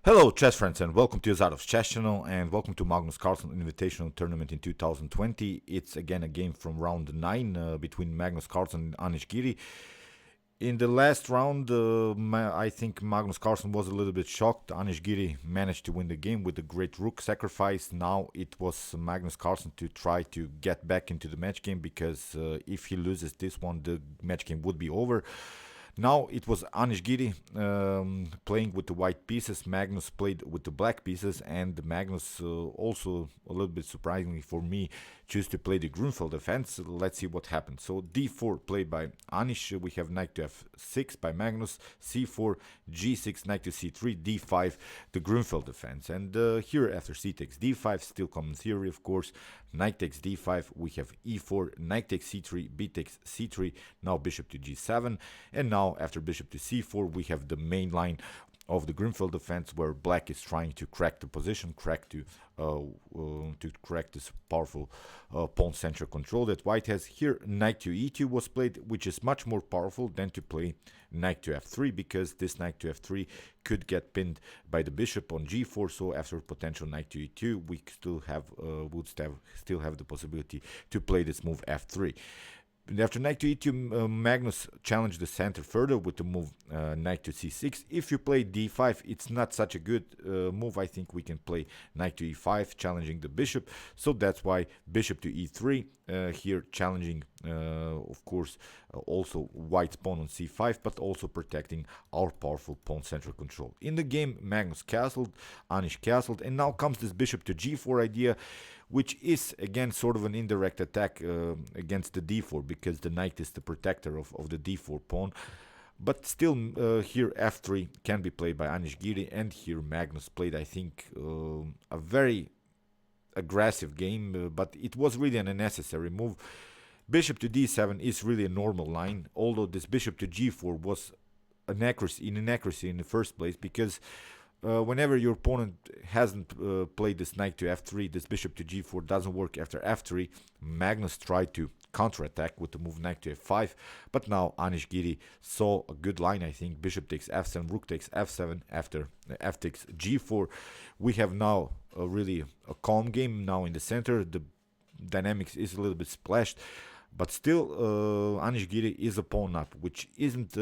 Hello, chess friends, and welcome to Zarov's chess channel, and welcome to Magnus Carlsen Invitational Tournament in 2020. It's again a game from round 9 between Magnus Carlsen and Anish Giri. In the last round, I think Magnus Carlsen was a little bit shocked. Anish Giri managed to win the game with a great rook sacrifice. Now it was Magnus Carlsen to try to get back into the match game because if he loses this one, the match game would be over. Now it was Anish Giri playing with the white pieces. Magnus played with the black pieces, and Magnus also a little bit surprisingly for me chose to play the Grunfeld defense. Let's see what happens. So d4 played by Anish. We have knight to f6 by Magnus. c4, g6, knight to c3, d5, the Grunfeld defense. And here after c takes d5, still common theory of course. Knight takes d5. We have e4, knight takes c3, b takes c3. Now bishop to g7, and now after bishop to c4, we have the main line of the Grunfeld defense, where black is trying to crack the position, to crack this powerful pawn center control that white has. Here, knight to e2 was played, which is much more powerful than to play knight to f3, because this knight to f3 could get pinned by the bishop on g4. So after potential knight to e2, we still have the possibility to play this move f3. After knight to e2, Magnus challenged the center further with the move knight to c6. If you play d5, it's not such a good move. I think we can play knight to e5, challenging the bishop. So that's why bishop to e3 here, challenging, of course, also white's pawn on c5, but also protecting our powerful pawn central control. In the game, Magnus castled, Anish castled, and now comes this bishop to g4 idea, which is again sort of an indirect attack against the d4, because the knight is the protector of the d4 pawn. But still, here f3 can be played by Anish Giri, and here Magnus played, I think, a very aggressive game, but it was really an unnecessary move. Bishop to d7 is really a normal line, although this bishop to g4 was an inaccuracy in the first place, because whenever your opponent hasn't played this knight to f3, this bishop to g4 doesn't work after f3. Magnus tried to counterattack with the move knight to f5, but now Anish Giri saw a good line, I think. Bishop takes f7, rook takes f7, after f takes g4. We have now really a calm game now in the center. The dynamics is a little bit splashed, but still Anish Giri is a pawn up, which isn't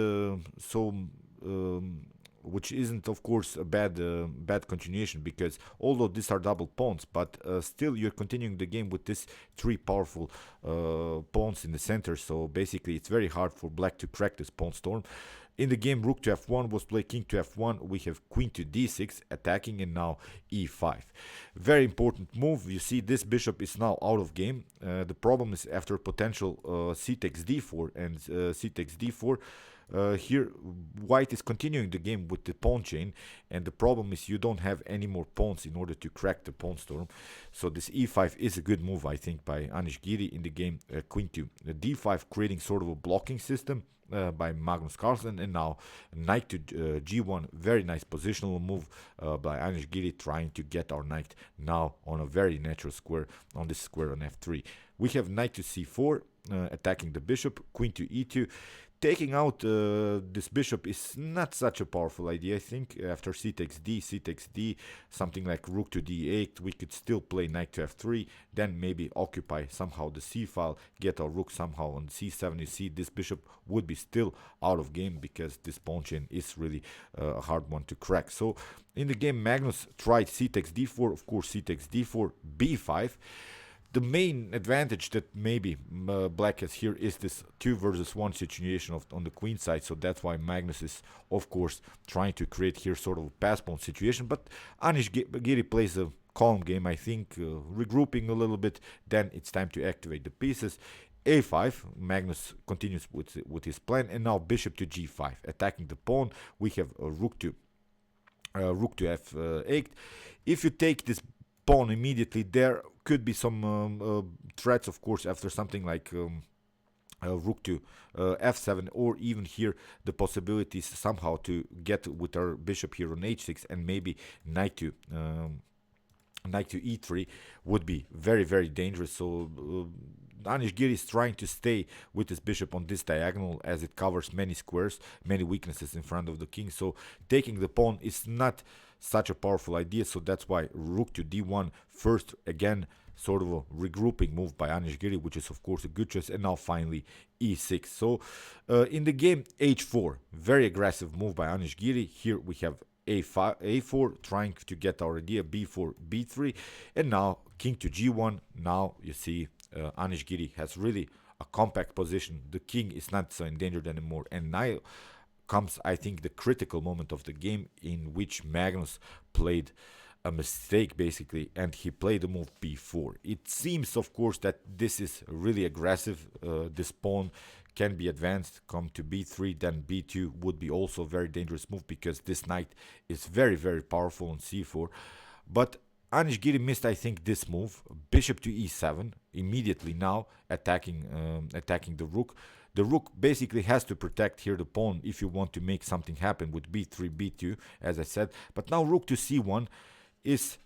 which isn't, of course, a bad continuation, because although these are double pawns, but still you're continuing the game with these three powerful pawns in the center. So basically it's very hard for black to crack this pawn storm. In the game, rook to f1 was played, king to f1. We have queen to d6 attacking, and now e5. Very important move. You see, this bishop is now out of game. The problem is after potential c takes d4 and c takes d4. Here, white is continuing the game with the pawn chain, and the problem is you don't have any more pawns in order to crack the pawn storm. So this e5 is a good move, I think, by Anish Giri in the game. Queen to d5, creating sort of a blocking system by Magnus Carlsen, and now knight to g1, very nice positional move by Anish Giri, trying to get our knight now on a very natural square, on this square on f3. We have knight to c4, attacking the bishop, queen to e2. Taking out this bishop is not such a powerful idea, I think. After c takes d, something like rook to d8, we could still play knight to f3, then maybe occupy somehow the c file, get our rook somehow on c7. You see, this bishop would be still out of game, because this pawn chain is really a hard one to crack. So in the game, Magnus tried c takes d4, of course c takes d4, b5. The main advantage that maybe black has here is this 2 versus 1 situation on the queen side, so that's why Magnus is, of course, trying to create here sort of a pass pawn situation. But Anish Giri plays a calm game, I think, regrouping a little bit. Then it's time to activate the pieces. a5, Magnus continues with his plan, and now bishop to g5, attacking the pawn. We have a rook to f8. If you take this pawn immediately, there could be some threats, of course, after something like rook to f7, or even here the possibilities somehow to get with our bishop here on h6, and maybe knight to e3 would be very, very dangerous. So Anish Giri is trying to stay with his bishop on this diagonal as it covers many squares, many weaknesses in front of the king. So taking the pawn is not such a powerful idea. So that's why rook to d1 first, again, sort of a regrouping move by Anish Giri, which is of course a good choice. And now finally e6. So in the game, h4, very aggressive move by Anish Giri. Here we have a5, a4, trying to get our idea, b4, b3, and now king to g1. Now you see Anish Giri has really a compact position. The king is not so endangered anymore, and now comes, I think, the critical moment of the game in which Magnus played a mistake basically, and he played the move b4. It seems, of course, that this is really aggressive. This pawn can be advanced, come to b3, then b2 would be also a very dangerous move because this knight is very, very powerful on c4. But Anish Giri missed, I think, this move. Bishop to e7, immediately now attacking the rook. The rook basically has to protect here the pawn if you want to make something happen with b3, b2, as I said. But now rook to c1 is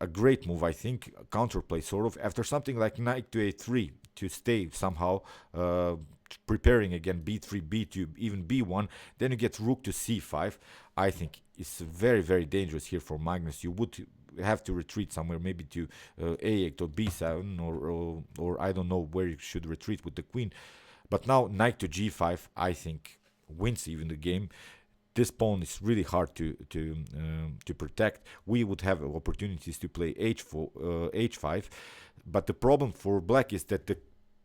a great move, I think, a counterplay sort of, after something like knight to a3 to stay somehow preparing again b3, b2, even b1. Then you get rook to c5. I think it's very, very dangerous here for Magnus. You would have to retreat somewhere, maybe to a8 or b7, or I don't know where you should retreat with the queen. But now knight to g5, I think, wins even the game. This pawn is really hard to protect. We would have opportunities to play h4, h5, but the problem for black is that the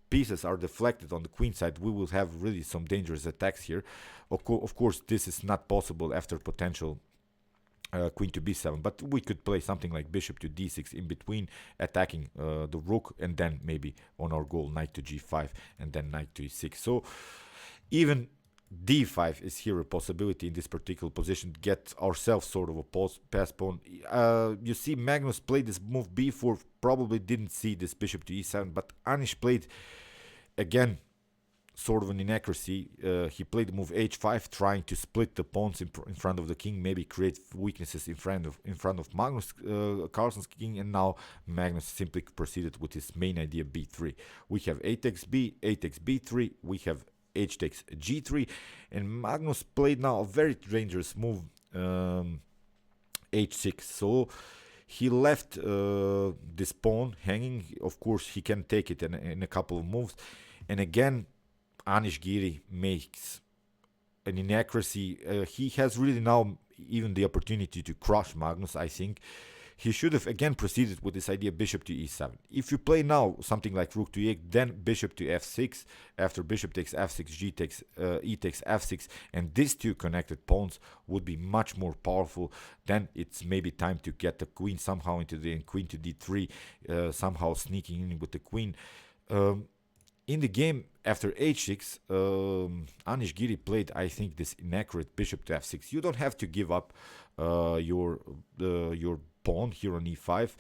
pieces are deflected on the queen side. We will have really some dangerous attacks here. Of course, this is not possible after potential queen to b7, but we could play something like bishop to d6 in between, attacking the rook, and then maybe on our goal knight to g5 and then knight to e6. So even d5 is here a possibility in this particular position, get ourselves sort of a pass pawn. You see Magnus played this move b4, probably didn't see this bishop to e7, but Anish played again sort of an inaccuracy. He played the move h5, trying to split the pawns in front of the king, maybe create weaknesses in front of Magnus Carlsen's king, and now Magnus simply proceeded with his main idea b3. We have a takes b, a takes b3, we have h takes g3, and Magnus played now a very dangerous move, h6. So he left this pawn hanging. Of course, he can take it in a couple of moves, and again Anish Giri makes an inaccuracy. He has really now even the opportunity to crush Magnus, I think. He should have again proceeded with this idea bishop to e7. If you play now something like rook to e8, then bishop to f6, after bishop takes f6, e takes f6, and these two connected pawns would be much more powerful. Then it's maybe time to get the queen somehow into the queen to d3, somehow sneaking in with the queen. In the game after h6, Anish Giri played, I think, this inaccurate bishop to f6. You don't have to give up your pawn here on e5.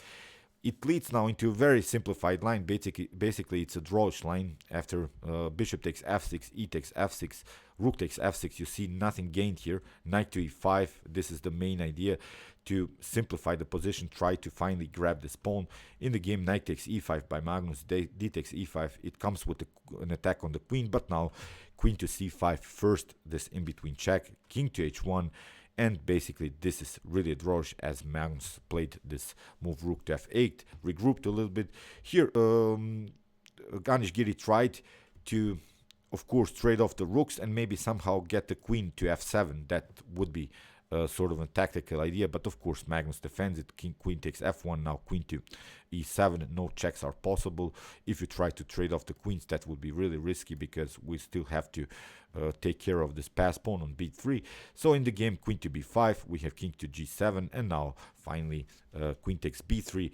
It leads now into a very simplified line. Basically it's a drawish line. After bishop takes f6, e takes f6, rook takes f6. You see nothing gained here. Knight to e5. This is the main idea, to simplify the position, try to finally grab this pawn. In the game, knight takes e5 by Magnus, d takes e5. It comes with an attack on the queen, but now queen to c5 first, this in-between check, king to h1, and basically this is really a drawish as Magnus played this move rook to f8, regrouped a little bit. Here, Anish Giri tried to, of course, trade off the rooks and maybe somehow get the queen to f7. That would be sort of a tactical idea, but of course Magnus defends it. Queen takes f1, now queen to e7. No checks are possible. If you try to trade off the queens, that would be really risky because we still have to take care of this pass pawn on b3. So in the game, queen to b5, we have king to g7, and now finally queen takes b3.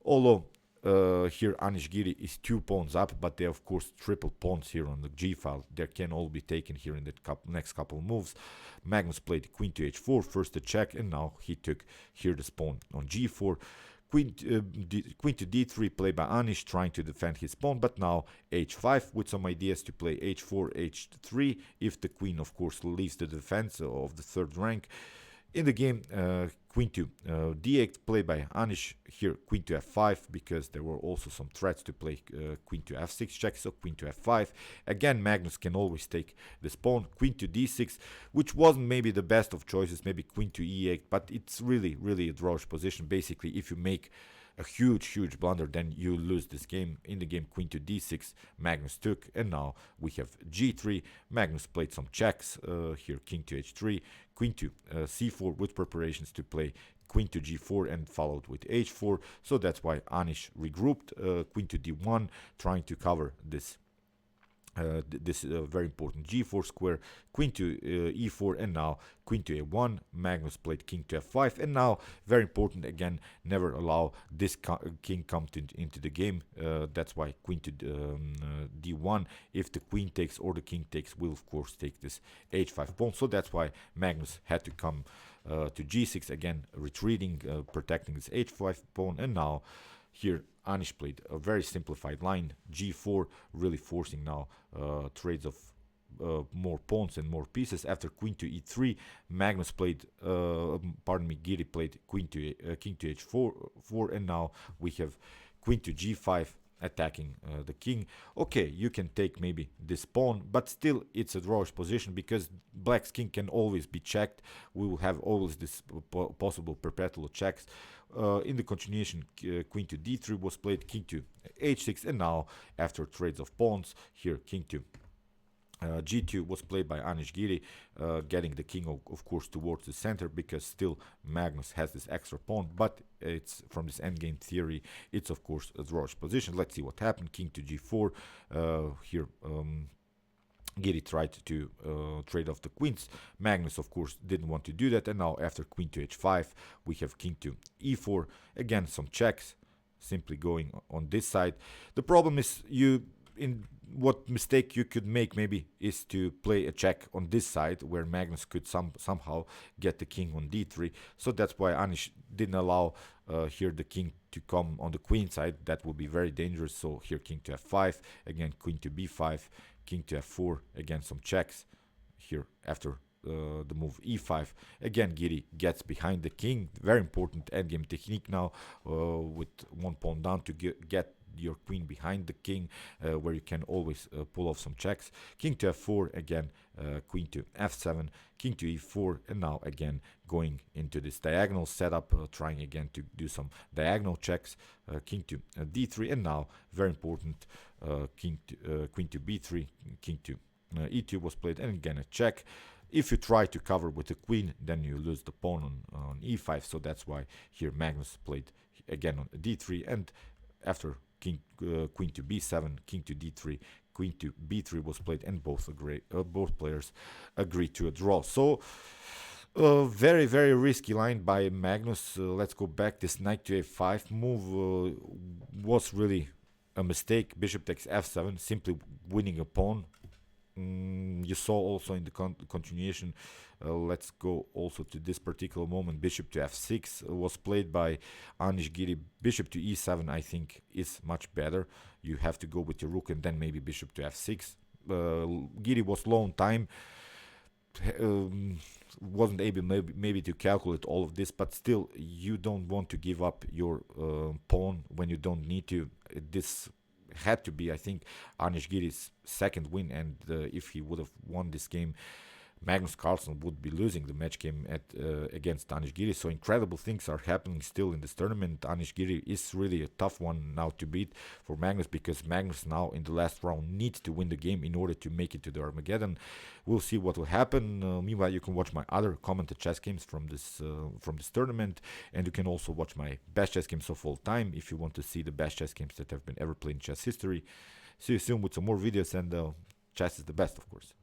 Although here Anish Giri is 2 pawns up, but they of course triple pawns here on the g file. They can all be taken here in the next couple of moves. Magnus played queen to h4, first a check, and now he took here this pawn on g4. Queen to d3 played by Anish, trying to defend his pawn, but now h5 with some ideas to play h4, h3, if the queen of course leaves the defense of the third rank. In the game, queen to d8 played by Anish. Here queen to f5, because there were also some threats to play queen to f6 check, so queen to f5. Again, Magnus can always take this pawn. Queen to d6, which wasn't maybe the best of choices, maybe queen to e8, but it's really a drawish position. Basically, if you make a huge blunder, then you lose this game. In the game, queen to d6, Magnus took, and now we have g3. Magnus played some checks. Here king to h3, queen to c4, with preparations to play queen to g4 and followed with h4. So that's why Anish regrouped. Queen to d1, trying to cover this very important g4 square. Queen to e4, and now queen to a1. Magnus played king to f5, and now very important again, never allow this king come into the game. That's why queen to d1. If the queen takes or the king takes, will of course take this h5 pawn. So that's why Magnus had to come to g6 again, retreating, protecting this h5 pawn. And now here Anish played a very simplified line, g4, really forcing now trades of more pawns and more pieces. After queen to e3, Magnus played, Giri played queen to king to h4, and now we have queen to g5, attacking the king. Okay, you can take maybe this pawn, but still it's a drawish position, because black's king can always be checked. We will have always this possible perpetual checks. In the continuation, queen to d3 was played, king to h6, and now after trades of pawns, here king to g2 was played by Anish Giri, getting the king of course towards the center, because still Magnus has this extra pawn, but it's from this endgame theory, it's of course a drawish position. Let's see what happened. King to g4. Here Giri tried to trade off the queens. Magnus of course didn't want to do that, and now after queen to h5 we have king to e4. Again, some checks simply going on this side. The problem is, what mistake you could make maybe is to play a check on this side, where Magnus could somehow get the king on d3. So that's why Anish didn't allow here the king to come on the queen side. That would be very dangerous. So here king to f5, again queen to b5, king to f4, again some checks. Here after the move e5, again Giri gets behind the king. Very important endgame technique now, with one pawn down to get your queen behind the king, where you can always pull off some checks. King to f4, again queen to f7, king to e4, and now again going into this diagonal setup, trying again to do some diagonal checks. King to d3, and now very important, queen to b3, king to e2 was played, and again a check. If you try to cover with the queen, then you lose the pawn on e5. So that's why here Magnus played again on d3, and after queen to b7, king to d3, queen to b3 was played, and both players agreed to a draw. So very risky line by Magnus. Let's go back. This knight to a5 move was really a mistake. Bishop takes f7, simply winning a pawn. You saw also in the continuation, let's go also to this particular moment, bishop to f6 was played by Anish Giri. Bishop to e7 I think is much better. You have to go with your rook and then maybe bishop to f6. Giri was low on time, wasn't able maybe to calculate all of this, but still you don't want to give up your pawn when you don't need to. This had to be, I think, Anish Giri's second win, and if he would have won this game, Magnus Carlsen would be losing the match game against Anish Giri. So incredible things are happening still in this tournament. Anish Giri is really a tough one now to beat for Magnus, because Magnus now in the last round needs to win the game in order to make it to the Armageddon. We'll see what will happen. Meanwhile, you can watch my other commented chess games from this tournament, and you can also watch my best chess games of all time if you want to see the best chess games that have been ever played in chess history. See you soon with some more videos, and chess is the best, of course.